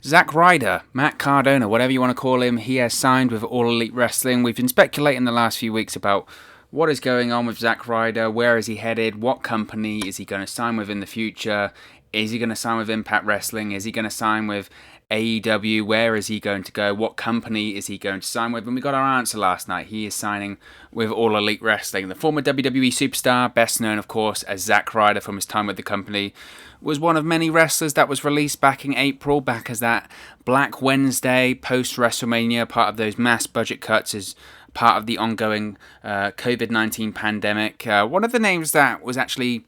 Zack Ryder, Matt Cardona, whatever you want to call him, he has signed with All Elite Wrestling. We've been speculating the last few weeks about what is going on with Zack Ryder, where is he headed, what company is he going to sign with in the future, is he going to sign with Impact Wrestling, is he going to sign with AEW, where is he going to go, what company is he going to sign with, and we got our answer last night. He is signing with All Elite Wrestling. The former WWE superstar, best known of course as Zack Ryder from his time with the company, was one of many wrestlers that was released back in April, back as that Black Wednesday post-WrestleMania, part of those mass budget cuts as part of the ongoing COVID-19 pandemic. One of the names that was actually,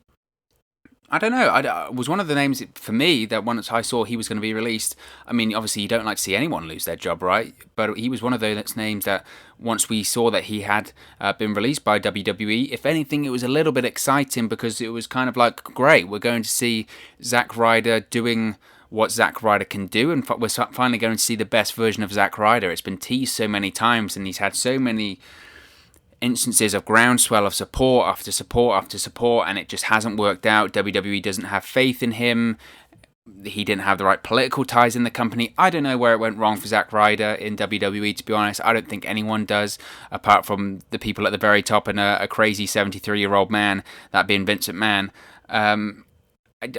I don't know, was one of the names for me that once I saw he was going to be released. I mean, obviously you don't like to see anyone lose their job, right? But he was one of those names that once we saw that he had been released by WWE, if anything, it was a little bit exciting because it was kind of like, great, we're going to see Zack Ryder doing what Zack Ryder can do, and we're finally going to see the best version of Zack Ryder. It's been teased so many times, and he's had so many instances of groundswell of support after support after support, and it just hasn't worked out. WWE doesn't have faith in him. He didn't have the right political ties in the company. I don't know where it went wrong for Zack Ryder in WWE, to be honest. I don't think anyone does, apart from the people at the very top and a crazy 73-year-old man, that being Vince McMahon.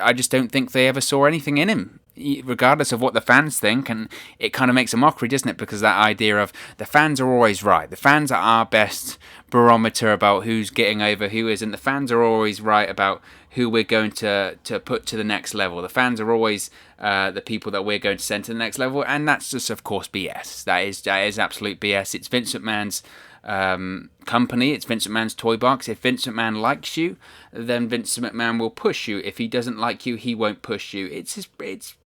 I just don't think they ever saw anything in him, regardless of what the fans think, and it kind of makes a mockery, doesn't it? Because that idea of the fans are always right. The fans are our best barometer about who's getting over, who isn't. The fans are always right about who we're going to put to the next level. The fans are always the people that we're going to send to the next level, and that's just, of course, BS. That is absolute BS. It's Vince McMahon's company. It's Vince McMahon's toy box. If Vince McMahon likes you, then Vince McMahon will push you. If he doesn't like you, he won't push you. It's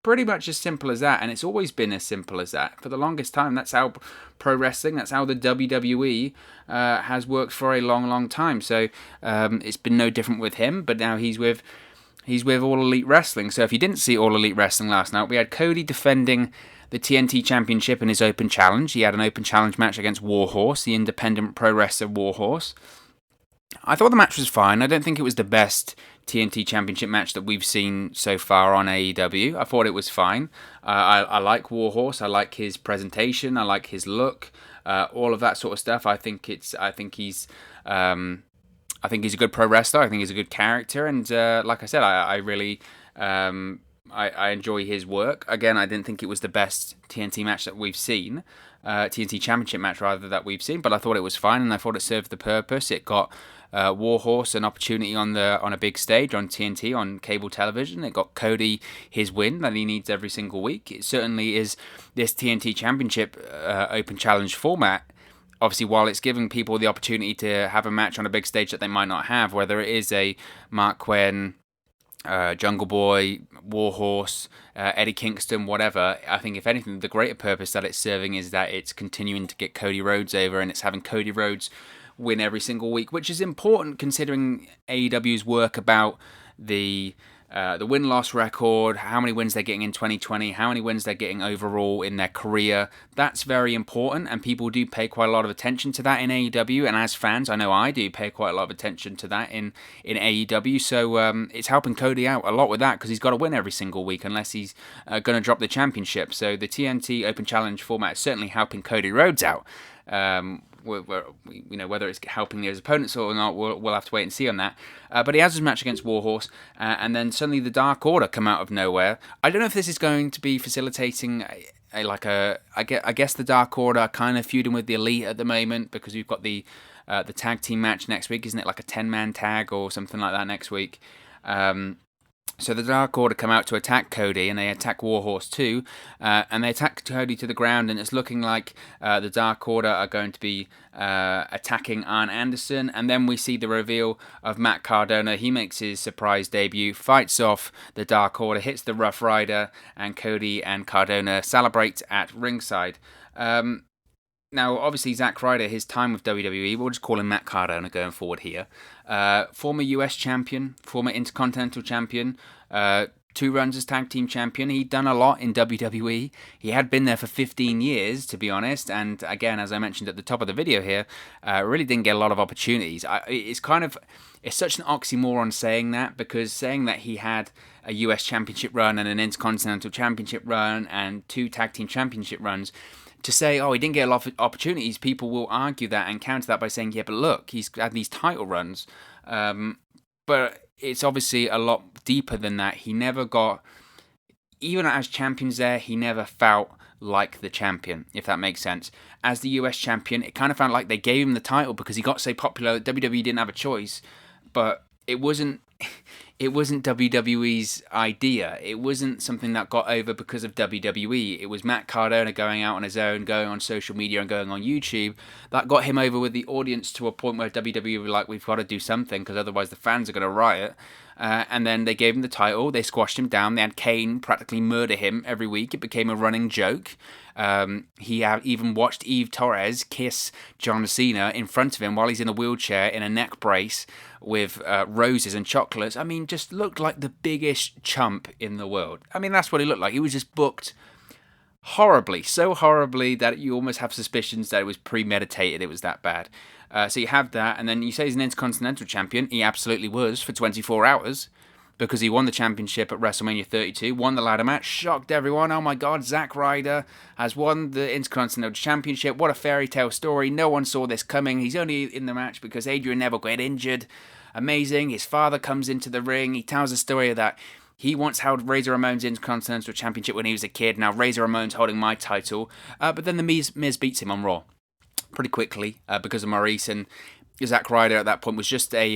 pretty much as simple as that, and it's always been as simple as that. For the longest time, that's how pro wrestling, that's how the WWE has worked for a long, long time. So it's been no different with him, but now he's with All Elite Wrestling. So if you didn't see All Elite Wrestling last night, we had Cody defending the TNT Championship in his open challenge. He had an open challenge match against Warhorse, the independent pro wrestler Warhorse. I thought the match was fine. I don't think it was the best TNT Championship match that we've seen so far on AEW. I thought it was fine. I like Warhorse. I like his presentation. I like his look. All of that sort of stuff. I think he's a good pro wrestler. I think he's a good character. And like I said, I really I enjoy his work. Again, I didn't think it was the best TNT match that we've seen. TNT Championship match, rather, that we've seen. But I thought it was fine, and I thought it served the purpose. It got Warhorse an opportunity on a big stage on TNT, on cable television. It got Cody his win that he needs every single week. It certainly is this TNT Championship open challenge format. Obviously, while it's giving people the opportunity to have a match on a big stage that they might not have, whether it is a Mark Quinn, Jungle Boy, Warhorse, Eddie Kingston, whatever, I think if anything, the greater purpose that it's serving is that it's continuing to get Cody Rhodes over, and it's having Cody Rhodes win every single week, which is important considering AEW's work about the win-loss record, how many wins they're getting in 2020, how many wins they're getting overall in their career. That's very important, and people do pay quite a lot of attention to that in AEW, and as fans, I know I do pay quite a lot of attention to that in AEW, so it's helping Cody out a lot with that, because he's got to win every single week unless he's going to drop the championship. So the TNT Open Challenge format is certainly helping Cody Rhodes out. Whether it's helping his opponents or not, we'll have to wait and see on that. But he has his match against Warhorse, and then suddenly the Dark Order come out of nowhere. I don't know if this is going to be facilitating I guess the Dark Order are kind of feuding with the Elite at the moment, because we've got the tag team match next week, isn't it? Like a 10-man tag or something like that next week. So the Dark Order come out to attack Cody, and they attack Warhorse too, and they attack Cody to the ground, and it's looking like the Dark Order are going to be attacking Arn Anderson, and then we see the reveal of Matt Cardona. He makes his surprise debut, fights off the Dark Order, hits the Rough Rider, and Cody and Cardona celebrate at ringside. Now, obviously, Zack Ryder, his time with WWE, we'll just call him Matt Cardona going forward here. Former US champion, former Intercontinental champion, 2 runs as tag team champion. He'd done a lot in WWE. He had been there for 15 years, to be honest. And again, as I mentioned at the top of the video here, really didn't get a lot of opportunities. It's such an oxymoron saying that, because saying that he had a US Championship run and an Intercontinental Championship run and 2 tag team championship runs, to say, oh, he didn't get a lot of opportunities, people will argue that and counter that by saying, yeah, but look, he's had these title runs. But it's obviously a lot deeper than that. He never got, even as champions there, he never felt like the champion, if that makes sense. As the US champion, it kind of felt like they gave him the title because he got so popular that WWE didn't have a choice. But it wasn't WWE's idea. It wasn't something that got over because of WWE. It was Matt Cardona going out on his own, going on social media and going on YouTube, that got him over with the audience to a point where WWE were like, we've got to do something because otherwise the fans are going to riot. And then they gave him the title. They squashed him down. They had Kane practically murder him every week. It became a running joke. He even watched Eve Torres kiss John Cena in front of him while he's in a wheelchair in a neck brace with roses and chocolates. I mean, just looked like the biggest chump in the world. I mean, that's what he looked like. He was just booked horribly, so horribly that you almost have suspicions that it was premeditated. It was that bad. So you have that, and then you say he's an Intercontinental Champion. He absolutely was for 24 hours, because he won the championship at WrestleMania 32, won the ladder match, shocked everyone. Oh my God, Zack Ryder has won the Intercontinental Championship. What a fairy tale story. No one saw this coming. He's only in the match because Adrian Neville got injured. Amazing. His father comes into the ring. He tells the story that he once held Razor Ramon's Intercontinental Championship when he was a kid. Now Razor Ramon's holding my title. But then the Miz beats him on Raw pretty quickly because of Maurice, and Zack Ryder at that point was just I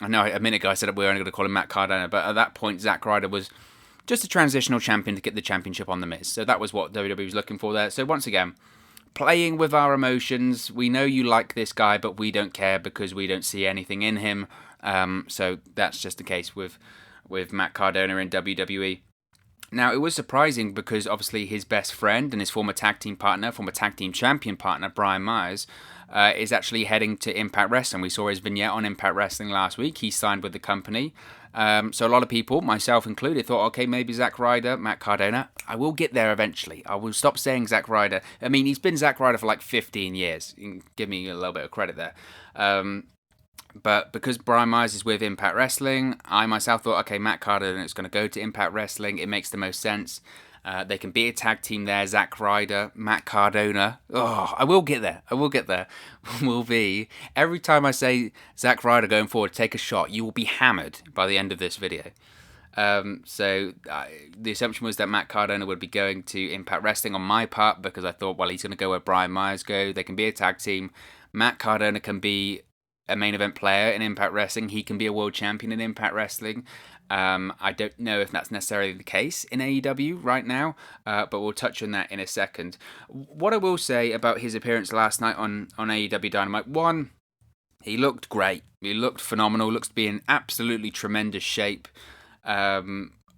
know a minute ago I said we were only going to call him Matt Cardona, but at that point Zack Ryder was just a transitional champion to get the championship on the Miz. So that was what WWE was looking for there. So once again, playing with our emotions. We know you like this guy, but we don't care because we don't see anything in him. So that's just the case with Matt Cardona in WWE. Now, it was surprising because obviously his best friend and his former tag team champion partner, Brian Myers, is actually heading to Impact Wrestling. We saw his vignette on Impact Wrestling last week. He signed with the company. So a lot of people, myself included, thought, okay, maybe Zack Ryder, Matt Cardona. I will get there eventually. I will stop saying Zack Ryder. I mean, he's been Zack Ryder for like 15 years. You can give me a little bit of credit there. But because Brian Myers is with Impact Wrestling, I myself thought, okay, Matt Cardona is going to go to Impact Wrestling. It makes the most sense. They can be a tag team there. Zack Ryder, Matt Cardona. Oh, I will get there. Will be. Every time I say Zack Ryder going forward, take a shot, you will be hammered by the end of this video. So the assumption was that Matt Cardona would be going to Impact Wrestling on my part, because I thought, well, he's going to go where Brian Myers go. They can be a tag team. Matt Cardona can be a main event player in Impact Wrestling. He can be a world champion in Impact Wrestling. I don't know if that's necessarily the case in AEW right now, but we'll touch on that in a second. What I will say about his appearance last night on AEW Dynamite, one, he looked great. He looked phenomenal, looks to be in absolutely tremendous shape. A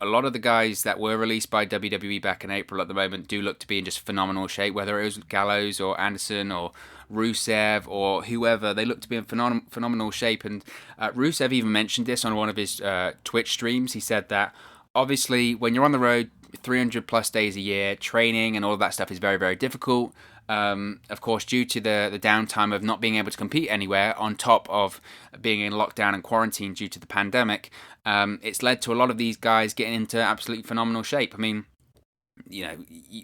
lot of the guys that were released by WWE back in April at the moment do look to be in just phenomenal shape, whether it was Gallows or Anderson or Rusev or whoever. They look to be in phenomenal shape, and Rusev even mentioned this on one of his Twitch streams. He said that obviously when you're on the road 300 plus days a year, training and all of that stuff is very, very difficult. Of course, due to the downtime of not being able to compete anywhere, on top of being in lockdown and quarantine due to the pandemic, it's led to a lot of these guys getting into absolutely phenomenal shape. I mean, you know,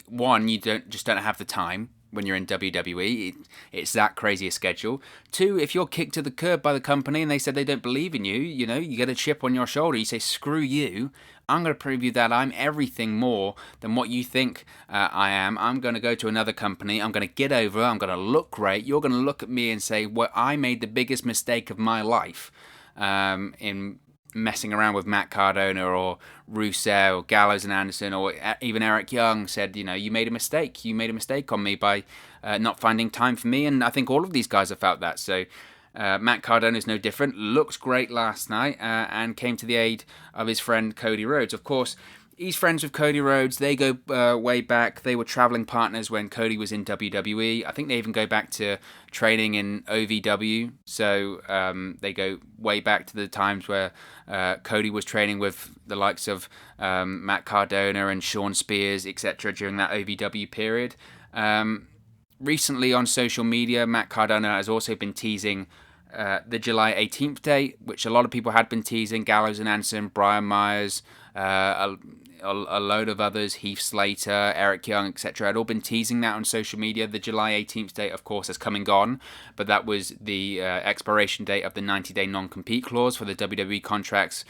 one, you don't have the time when you're in WWE. It's that crazy a schedule. Two, if you're kicked to the curb by the company and they said they don't believe in you, you know, you get a chip on your shoulder. You say, screw you. I'm going to prove you that I'm everything more than what you think I am. I'm going to go to another company. I'm going to get over. I'm going to look great. You're going to look at me and say, well, I made the biggest mistake of my life in messing around with Matt Cardona or Rusev or Gallows and Anderson, or even Eric Young said, you know, you made a mistake. You made a mistake on me by not finding time for me. And I think all of these guys have felt that. So Matt Cardona is no different. Looked great last night and came to the aid of his friend Cody Rhodes. Of course, He's friends with Cody Rhodes. They go way back. They were traveling partners when Cody was in WWE. I think they even go back to training in OVW. So they go way back to the times where Cody was training with the likes of Matt Cardona and Shawn Spears, etc. during that OVW period. Recently on social media, Matt Cardona has also been teasing the July 18th date, which a lot of people had been teasing. Gallows and Anson, Brian Myers, a load of others, Heath Slater, Eric Young, etc. had all been teasing that on social media. The July 18th date, of course, has come and gone, but that was the expiration date of the 90-day non-compete clause for the WWE contracts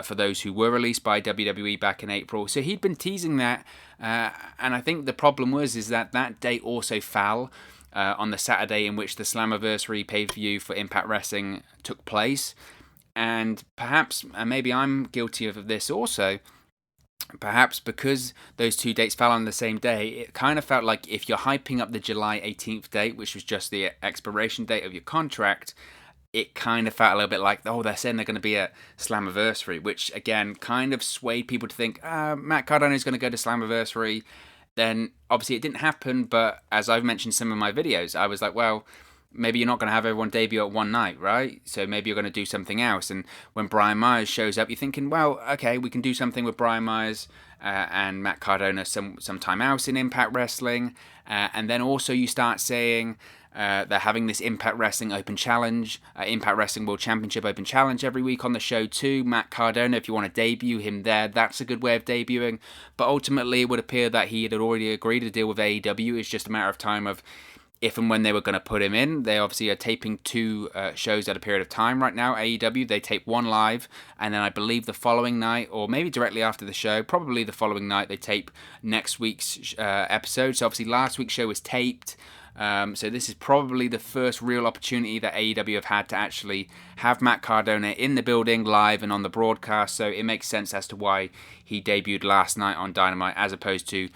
for those who were released by WWE back in April. So he'd been teasing that, and I think the problem is that date also fell on the Saturday in which the Slammiversary pay-per-view for Impact Wrestling took place. And perhaps, and maybe I'm guilty of this also, perhaps because those two dates fell on the same day, it kind of felt like if you're hyping up the July 18th date, which was just the expiration date of your contract, it kind of felt a little bit like, oh, they're saying they're going to be at Slammiversary, which again kind of swayed people to think, Matt Cardona is going to go to Slammiversary. Then obviously it didn't happen, but as I've mentioned in some of my videos, I was like, well, maybe you're not going to have everyone debut at one night, right? So maybe you're going to do something else. And when Brian Myers shows up, you're thinking, well, okay, we can do something with Brian Myers and Matt Cardona sometime else in Impact Wrestling. And then also you start saying they're having this Impact Wrestling Open Challenge, Impact Wrestling World Championship Open Challenge every week on the show too. Matt Cardona, if you want to debut him there, that's a good way of debuting. But ultimately, it would appear that he had already agreed to deal with AEW. It's just a matter of time of if and when they were going to put him in. They obviously are taping two shows at a period of time right now. AEW, they tape one live, and then I believe the following night, or maybe directly after the show, probably the following night, they tape next week's episode. So obviously last week's show was taped. So this is probably the first real opportunity that AEW have had to actually have Matt Cardona in the building live and on the broadcast. So it makes sense as to why he debuted last night on Dynamite as opposed to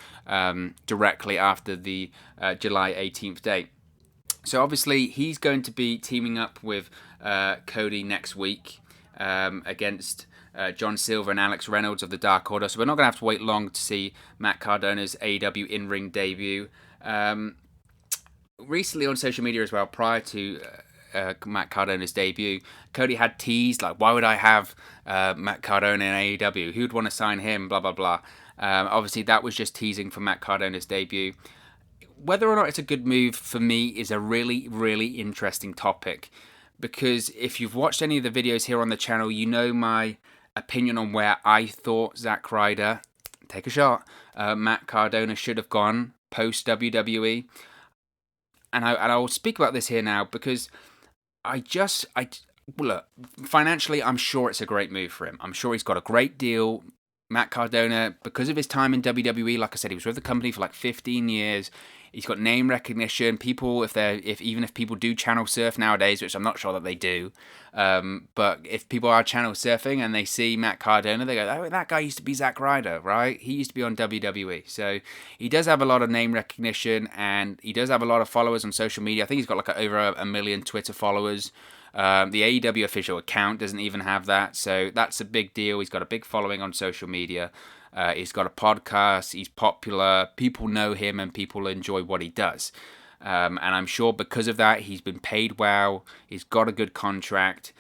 directly after the July 18th date. So obviously he's going to be teaming up with Cody next week against John Silver and Alex Reynolds of the Dark Order. So we're not going to have to wait long to see Matt Cardona's AEW in-ring debut. Recently on social media as well, prior to Matt Cardona's debut, Cody had teased, like, why would I have Matt Cardona in AEW? Who would want to sign him? Blah, blah, blah. Obviously, that was just teasing for Matt Cardona's debut. Whether or not it's a good move for me is a really, really interesting topic. Because if you've watched any of the videos here on the channel, you know my opinion on where I thought Zack Ryder, take a shot, Matt Cardona should have gone post WWE. And I will speak about this here now because look, financially, I'm sure it's a great move for him. I'm sure he's got a great deal. Matt Cardona, because of his time in WWE, like I said, he was with the company for like 15 years. He's got name recognition. People, even if people do channel surf nowadays, which I'm not sure that they do, but if people are channel surfing and they see Matt Cardona, they go, "Oh, that guy used to be Zack Ryder, right? He used to be on WWE." So he does have a lot of name recognition, and he does have a lot of followers on social media. I think he's got like over a million Twitter followers. The AEW official account doesn't even have that, so that's a big deal. He's got a big following on social media. He's got a podcast. He's popular. People know him, and people enjoy what he does. And I'm sure because of that, he's been paid well. He's got a good contract.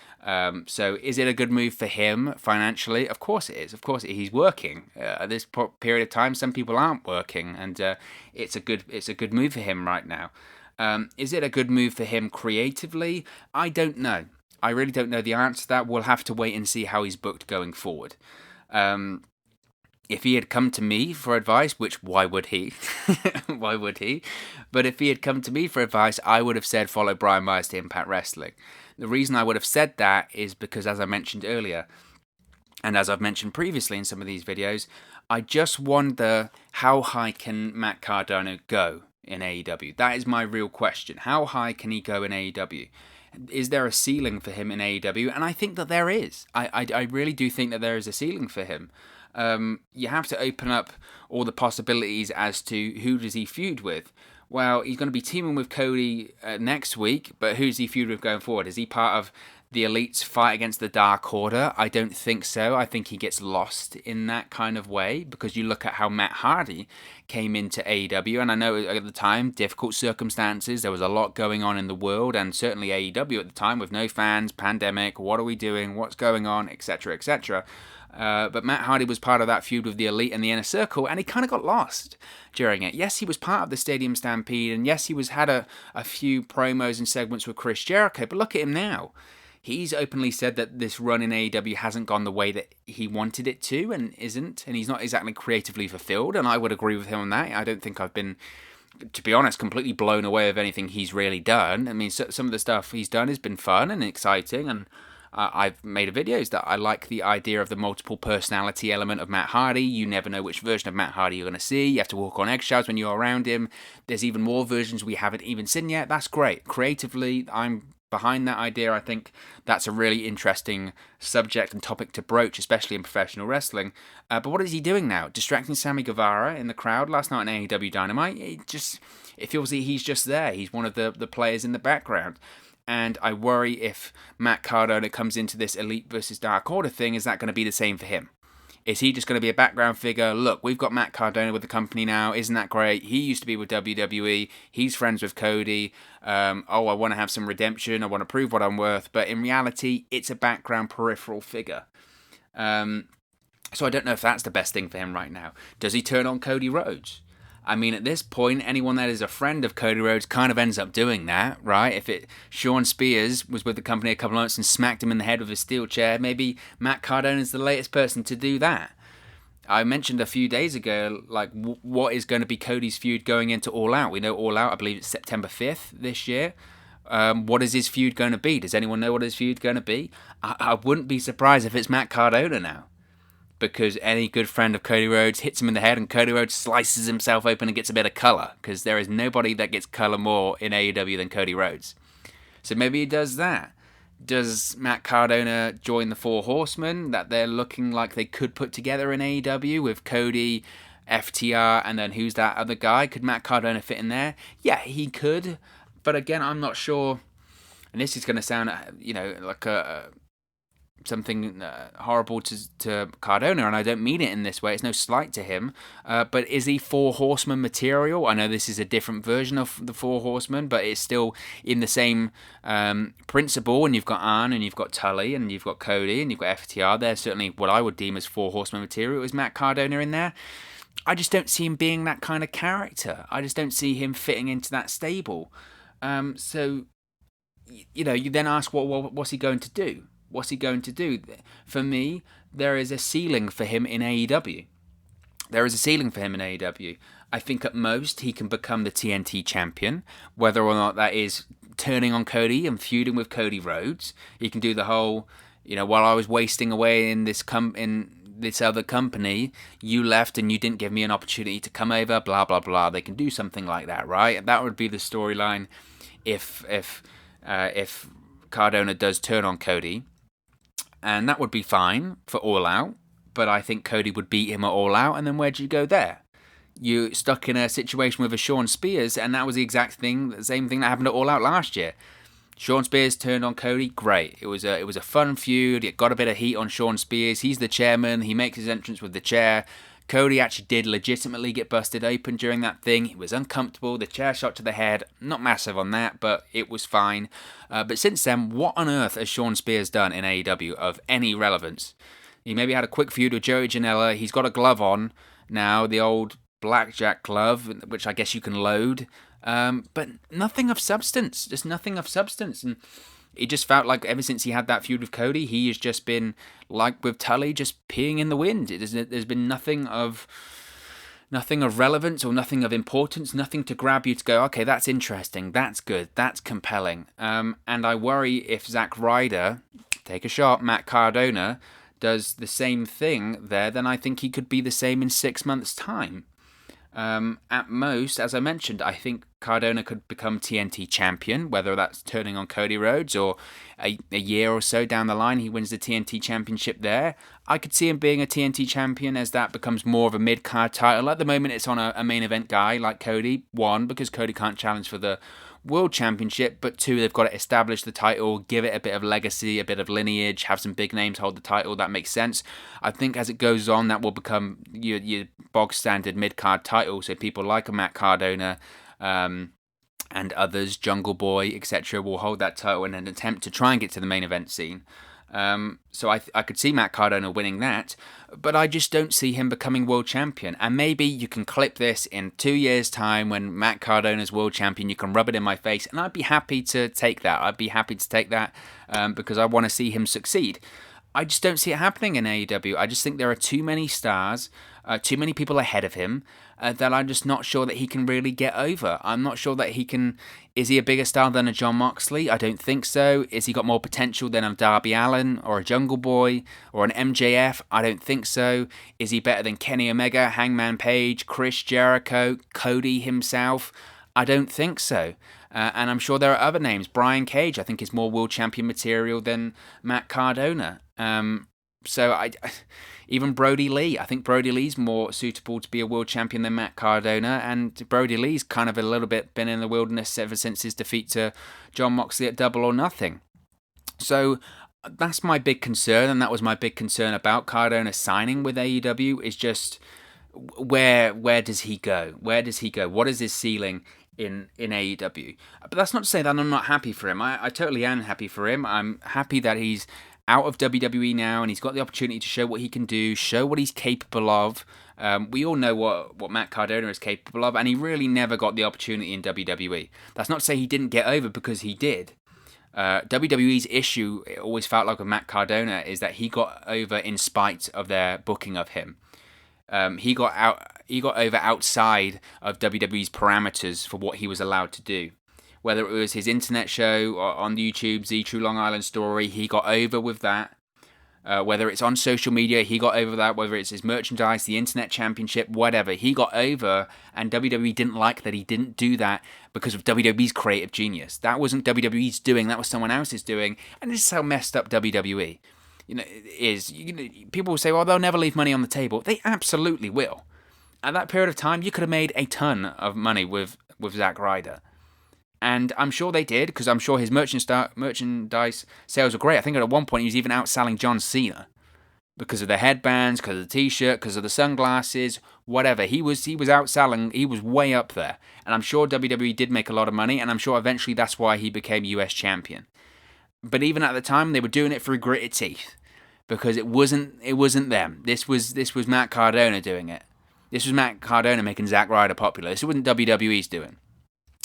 So is it a good move for him financially? Of course it is. Of course he's working at this period of time. Some people aren't working, and it's a good move for him right now. Is it a good move for him creatively? I don't know. I really don't know the answer to that. We'll have to wait and see how he's booked going forward. If he had come to me for advice, which why would he? Why would he? But if he had come to me for advice, I would have said follow Brian Myers to Impact Wrestling. The reason I would have said that is because, as I mentioned earlier, and as I've mentioned previously in some of these videos, I just wonder how high can Matt Cardona go in AEW? That is my real question. How high can he go in AEW? Is there a ceiling for him in AEW? And I think that there is. I really do think that there is a ceiling for him. You have to open up all the possibilities as to who does he feud with. Well, he's going to be teaming with Cody next week, but who's he feud with going forward? Is he part of the Elite's fight against the Dark Order? I don't think so. I think he gets lost in that kind of way, because you look at how Matt Hardy came into AEW, and I know at the time, difficult circumstances, there was a lot going on in the world, and certainly AEW at the time with no fans, pandemic, what are we doing, what's going on, etc., etc. But Matt Hardy was part of that feud with the Elite and the Inner Circle, and he kind of got lost during it. Yes, he was part of the Stadium Stampede, and yes, he had a few promos and segments with Chris Jericho, but look at him now. He's openly said that this run in AEW hasn't gone the way that he wanted it to, and isn't, and he's not exactly creatively fulfilled, and I would agree with him on that. I don't think I've been, to be honest, completely blown away of anything he's really done. I mean, some of the stuff he's done has been fun and exciting, and I've made videos that I like the idea of the multiple personality element of Matt Hardy. You never know which version of Matt Hardy you're going to see. You have to walk on eggshells when you're around him. There's even more versions we haven't even seen yet. That's great. Creatively, I'm behind that idea. I think that's a really interesting subject and topic to broach, especially in professional wrestling. But what is he doing now? Distracting Sammy Guevara in the crowd last night on AEW Dynamite? It feels that he's just there. He's one of the players in the background. And I worry if Matt Cardona comes into this Elite versus Dark Order thing, is that going to be the same for him? Is he just going to be a background figure? Look, we've got Matt Cardona with the company now. Isn't that great? He used to be with WWE. He's friends with Cody. I want to have some redemption. I want to prove what I'm worth. But in reality, it's a background peripheral figure. So I don't know if that's the best thing for him right now. Does he turn on Cody Rhodes? I mean, at this point, anyone that is a friend of Cody Rhodes kind of ends up doing that, right? If Sean Spears was with the company a couple of months and smacked him in the head with a steel chair, maybe Matt Cardona is the latest person to do that. I mentioned a few days ago, like, what is going to be Cody's feud going into All Out? We know All Out, I believe it's September 5th this year. What is his feud going to be? Does anyone know what his feud going to be? I wouldn't be surprised if it's Matt Cardona now, because any good friend of Cody Rhodes hits him in the head and Cody Rhodes slices himself open and gets a bit of colour, because there is nobody that gets colour more in AEW than Cody Rhodes. So maybe he does that. Does Matt Cardona join the Four Horsemen that they're looking like they could put together in AEW with Cody, FTR, and then who's that other guy? Could Matt Cardona fit in there? Yeah, he could. But again, I'm not sure. And this is going to sound, like something horrible to Cardona, and I don't mean it in this way. It's no slight to him. But is he Four Horsemen material? I know this is a different version of the Four Horsemen, but it's still in the same principle. And you've got Arn, and you've got Tully, and you've got Cody, and you've got FTR. They're certainly what I would deem as Four Horsemen material. Is Matt Cardona in there? I just don't see him being that kind of character. I just don't see him fitting into that stable. So, you then ask, what's he going to do? What's he going to do? For me, there is a ceiling for him in AEW. I think at most he can become the TNT champion, whether or not that is turning on Cody and feuding with Cody Rhodes. He can do the whole, while I was wasting away in this other company, you left and you didn't give me an opportunity to come over, blah, blah, blah. They can do something like that, right? That would be the storyline if Cardona does turn on Cody. And that would be fine for All Out, but I think Cody would beat him at All Out, and then where'd you go there? You stuck in a situation with a Sean Spears, and that was the same thing that happened at All Out last year. Sean Spears turned on Cody, great. It was a fun feud. It got a bit of heat on Sean Spears. He's the chairman. He makes his entrance with the chair. Cody actually did legitimately get busted open during that thing. He was uncomfortable. The chair shot to the head. Not massive on that, but it was fine. But since then, what on earth has Sean Spears done in AEW of any relevance? He maybe had a quick feud with Joey Janela. He's got a glove on now, the old blackjack glove, which I guess you can load. But nothing of substance. Just nothing of substance. And it just felt like ever since he had that feud with Cody, he has just been, like with Tully, just peeing in the wind. There's been nothing of relevance or nothing of importance, nothing to grab you to go, okay, that's interesting, that's good, that's compelling. And I worry if Zack Ryder, take a shot, Matt Cardona, does the same thing there, then I think he could be the same in 6 months' time. At most, as I mentioned, I think Cardona could become TNT champion, whether that's turning on Cody Rhodes or a year or so down the line he wins the TNT championship there. I could see him being a TNT champion as that becomes more of a mid-card title. At the moment it's on a main event guy like Cody. One, because Cody can't challenge for the World Championship, but two, they've got to establish the title, give it a bit of legacy, a bit of lineage, have some big names hold the title. That makes sense. I think as it goes on, that will become your bog standard mid-card title, so people like a Matt Cardona and others, Jungle Boy, etc., will hold that title in an attempt to try and get to the main event scene. So I could see Matt Cardona winning that, but I just don't see him becoming world champion. And maybe you can clip this in 2 years' time when Matt Cardona's world champion, you can rub it in my face, and I'd be happy to take that. Because I want to see him succeed. I just don't see it happening in AEW. I just think there are too many stars, too many people ahead of him, that I'm just not sure that he can really get over. I'm not sure that he can... Is he a bigger star than a Jon Moxley? I don't think so. Is he got more potential than a Darby Allin or a Jungle Boy or an MJF? I don't think so. Is he better than Kenny Omega, Hangman Page, Chris Jericho, Cody himself? I don't think so. And I'm sure there are other names. Brian Cage, I think, is more world champion material than Matt Cardona. Even Brody Lee. I think Brody Lee's more suitable to be a world champion than Matt Cardona, and Brody Lee's kind of a little bit been in the wilderness ever since his defeat to Jon Moxley at Double or Nothing. So that's my big concern, and that was my big concern about Cardona signing with AEW, is just where does he go? Where does he go? What is his ceiling in AEW? But that's not to say that I'm not happy for him. I totally am happy for him. I'm happy that he's out of WWE now, and he's got the opportunity to show what he can do, show what he's capable of. We all know what Matt Cardona is capable of, and he really never got the opportunity in WWE. That's not to say he didn't get over, because he did. WWE's issue, it always felt like with Matt Cardona, is that he got over in spite of their booking of him. He got over outside of WWE's parameters for what he was allowed to do. Whether it was his internet show or on YouTube, Z True Long Island Story, he got over with that. Whether it's on social media, he got over that. Whether it's his merchandise, the internet championship, whatever, he got over, and WWE didn't like that he didn't do that because of WWE's creative genius. That wasn't WWE's doing, that was someone else's doing, and this is how messed up WWE is. People will say, well, they'll never leave money on the table. They absolutely will. At that period of time, you could have made a ton of money with Zack Ryder. And I'm sure they did, because I'm sure his merchandise sales were great. I think at one point he was even outselling John Cena because of the headbands, because of the t-shirt, because of the sunglasses, whatever. He was outselling. He was way up there. And I'm sure WWE did make a lot of money, and I'm sure eventually that's why he became US champion. But even at the time, they were doing it through gritted teeth, because it wasn't them. This was Matt Cardona doing it. This was Matt Cardona making Zack Ryder popular. This wasn't WWE's doing.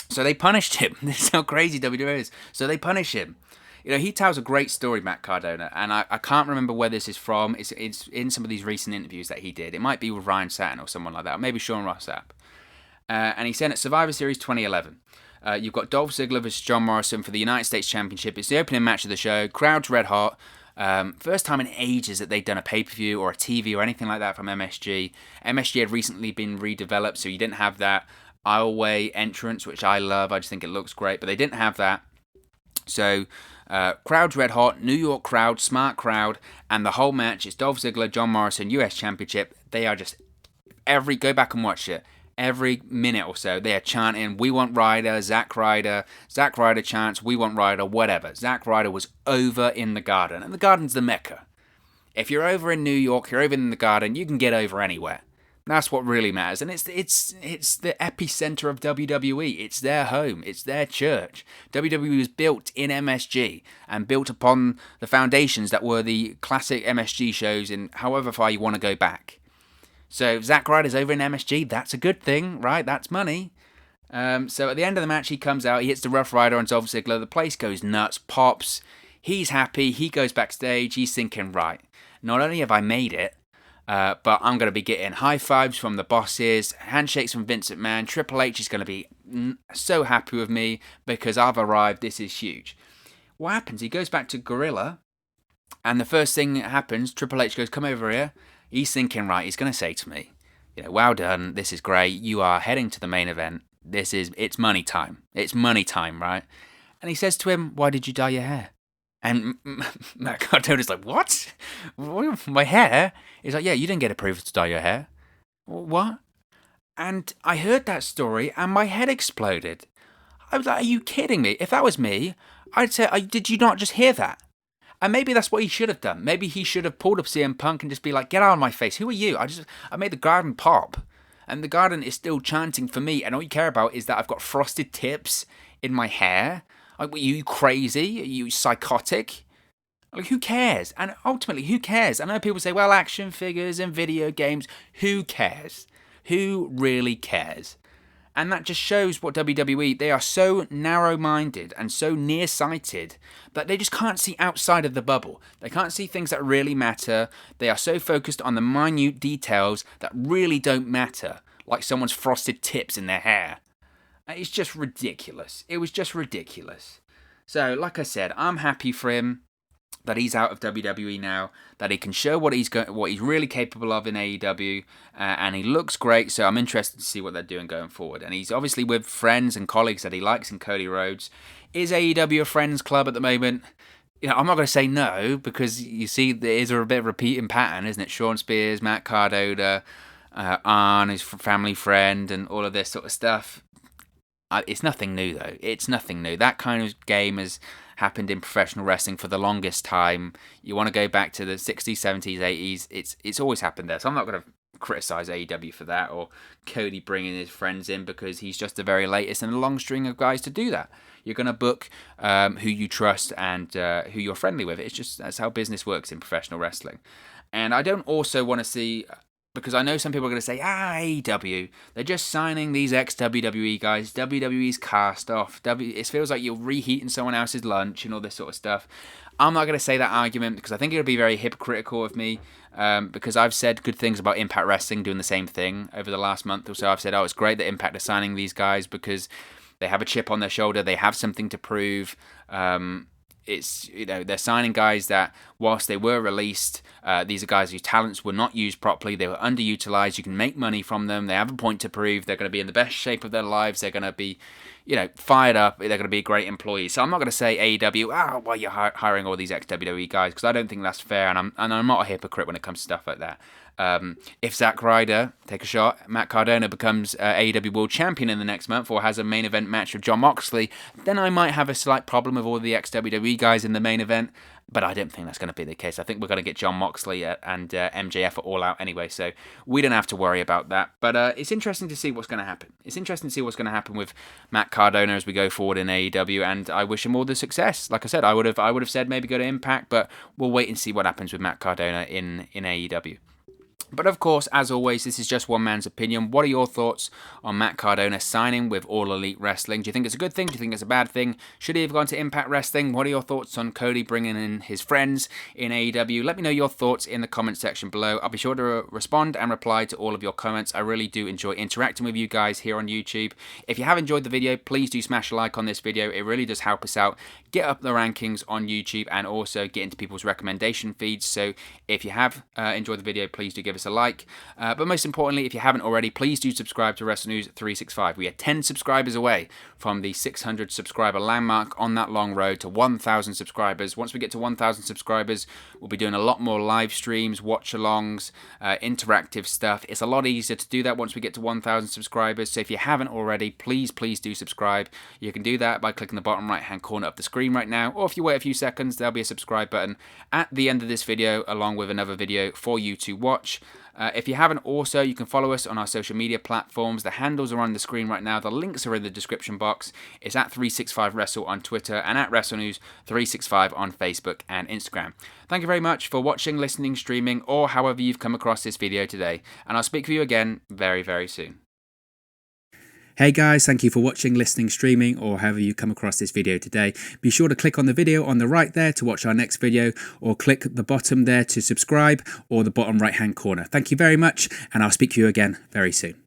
So they punished him. This is how crazy WWE is. So they punish him. He tells a great story, Matt Cardona, and I can't remember where this is from. It's in some of these recent interviews that he did. It might be with Ryan Satin or someone like that, or maybe Sean Ross Sapp. And he said at Survivor Series 2011, you've got Dolph Ziggler versus John Morrison for the United States Championship. It's the opening match of the show. Crowd's red hot. First time in ages that they'd done a pay-per-view or a TV or anything like that from MSG. MSG had recently been redeveloped, so you didn't have that aisleway entrance, which I love. I just think it looks great, but they didn't have that. So crowd's red hot, New York crowd, smart crowd, and the whole match is Dolph Ziggler, John Morrison, US Championship. They are just go back and watch it. Every minute or so, they are chanting, "We want Ryder," Zack Ryder chants, "We want Ryder," whatever. Zack Ryder was over in the Garden, and the Garden's the Mecca. If you're over in New York, you're over in the Garden, you can get over anywhere. That's what really matters, and it's the epicenter of WWE. It's their home. It's their church. WWE was built in MSG and built upon the foundations that were the classic MSG shows in however far you want to go back. So if Zack Ryder's over in MSG, that's a good thing, right? That's money. So at the end of the match, he comes out, he hits the Rough Rider on Dolph Ziggler. The place goes nuts, pops. He's happy. He goes backstage. He's thinking, right, not only have I made it, but I'm going to be getting high fives from the bosses, handshakes from Vince McMahon. Triple H is going to be so happy with me because I've arrived. This is huge. What happens? He goes back to Gorilla, and the first thing that happens, Triple H goes, "Come over here." He's thinking, right, he's going to say to me, "Well done. This is great. You are heading to the main event. it's money time. It's money time, right? And he says to him, why did you dye your hair? And Matt Cardona's like, what? My hair? He's like, yeah, you didn't get approval to dye your hair. What? And I heard that story and my head exploded. I was like, are you kidding me? If that was me, I'd say, did you not just hear that? And maybe that's what he should have done. Maybe he should have pulled up CM Punk and just be like, get out of my face. Who are you? I made the garden pop. And the garden is still chanting for me. And all you care about is that I've got frosted tips in my hair. Like, are you crazy? Are you psychotic? Like, who cares? And ultimately, who cares? I know people say, well, action figures and video games. Who cares? Who really cares? And that just shows what WWE, they are so narrow-minded and so nearsighted that they just can't see outside of the bubble. They can't see things that really matter. They are so focused on the minute details that really don't matter, like someone's frosted tips in their hair. It's just ridiculous. It was just ridiculous. So, like I said, I'm happy for him that he's out of WWE now, that he can show what he's really capable of in AEW, and he looks great, so I'm interested to see what they're doing going forward. And he's obviously with friends and colleagues that he likes in Cody Rhodes. Is AEW a friends club at the moment? You know, I'm not going to say no, because you see there is a bit of a repeating pattern, isn't it? Shawn Spears, Matt Cardona, Arn, his family friend, and all of this sort of stuff. It's nothing new, though. It's nothing new. That kind of game has happened in professional wrestling for the longest time. You want to go back to the 60s, 70s, 80s. It's always happened there. So I'm not going to criticize AEW for that, or Cody bringing his friends in, because he's just the very latest in a long string of guys to do that. You're going to book who you trust and who you're friendly with. It's just, that's how business works in professional wrestling. And I don't also want to see, because I know some people are going to say, AEW, they're just signing these ex-WWE guys. WWE's cast off. It feels like you're reheating someone else's lunch and all this sort of stuff. I'm not going to say that argument, because I think it would be very hypocritical of me, because I've said good things about Impact Wrestling doing the same thing over the last month or so. I've said, it's great that Impact are signing these guys because they have a chip on their shoulder. They have something to prove. It's, they're signing guys that, whilst they were released, these are guys whose talents were not used properly. They were underutilized. You can make money from them. They have a point to prove. They're going to be in the best shape of their lives. They're going to be, fired up. They're going to be great employees. So I'm not going to say AEW, well, you're hiring all these ex-WWE guys, because I don't think that's fair, and I'm not a hypocrite when it comes to stuff like that. If Zack Ryder, take a shot, Matt Cardona becomes AEW World Champion in the next month, or has a main event match with Jon Moxley, then I might have a slight problem with all the ex-WWE guys in the main event, but I don't think that's going to be the case. I think we're going to get Jon Moxley and MJF at All Out anyway, so we don't have to worry about that. But it's interesting to see what's going to happen. It's interesting to see what's going to happen with Matt Cardona as we go forward in AEW, and I wish him all the success. Like I said, I would have said maybe go to Impact, but we'll wait and see what happens with Matt Cardona in AEW. But of course, as always, this is just one man's opinion. What are your thoughts on Matt Cardona signing with All Elite Wrestling? Do you think it's a good thing? Do you think it's a bad thing? Should he have gone to Impact Wrestling? What are your thoughts on Cody bringing in his friends in AEW? Let me know your thoughts in the comment section below. I'll be sure to respond and reply to all of your comments. I really do enjoy interacting with you guys here on YouTube. If you have enjoyed the video, please do smash a like on this video. It really does help us out, get up the rankings on YouTube, and also get into people's recommendation feeds. So if you have enjoyed the video, please do give us a like. But most importantly, if you haven't already, please do subscribe to Wrestle News 365. We are 10 subscribers away from the 600 subscriber landmark on that long road to 1,000 subscribers. Once we get to 1,000 subscribers, we'll be doing a lot more live streams, watch-alongs, interactive stuff. It's a lot easier to do that once we get to 1,000 subscribers. So if you haven't already, please do subscribe. You can do that by clicking the bottom right-hand corner of the screen right now, or if you wait a few seconds, there'll be a subscribe button at the end of this video, along with another video for you to watch. If you haven't also, you can follow us on our social media platforms. The handles are on the screen right now. The links are in the description box. It's at 365Wrestle on Twitter and at WrestleNews365 on Facebook and Instagram. Thank you very much for watching, listening, streaming, or however you've come across this video today. And I'll speak with you again very, very soon. Hey guys, thank you for watching, listening, streaming, or however you come across this video today. Be sure to click on the video on the right there to watch our next video, or click the bottom there to subscribe, or the bottom right hand corner. Thank you very much, and I'll speak to you again very soon.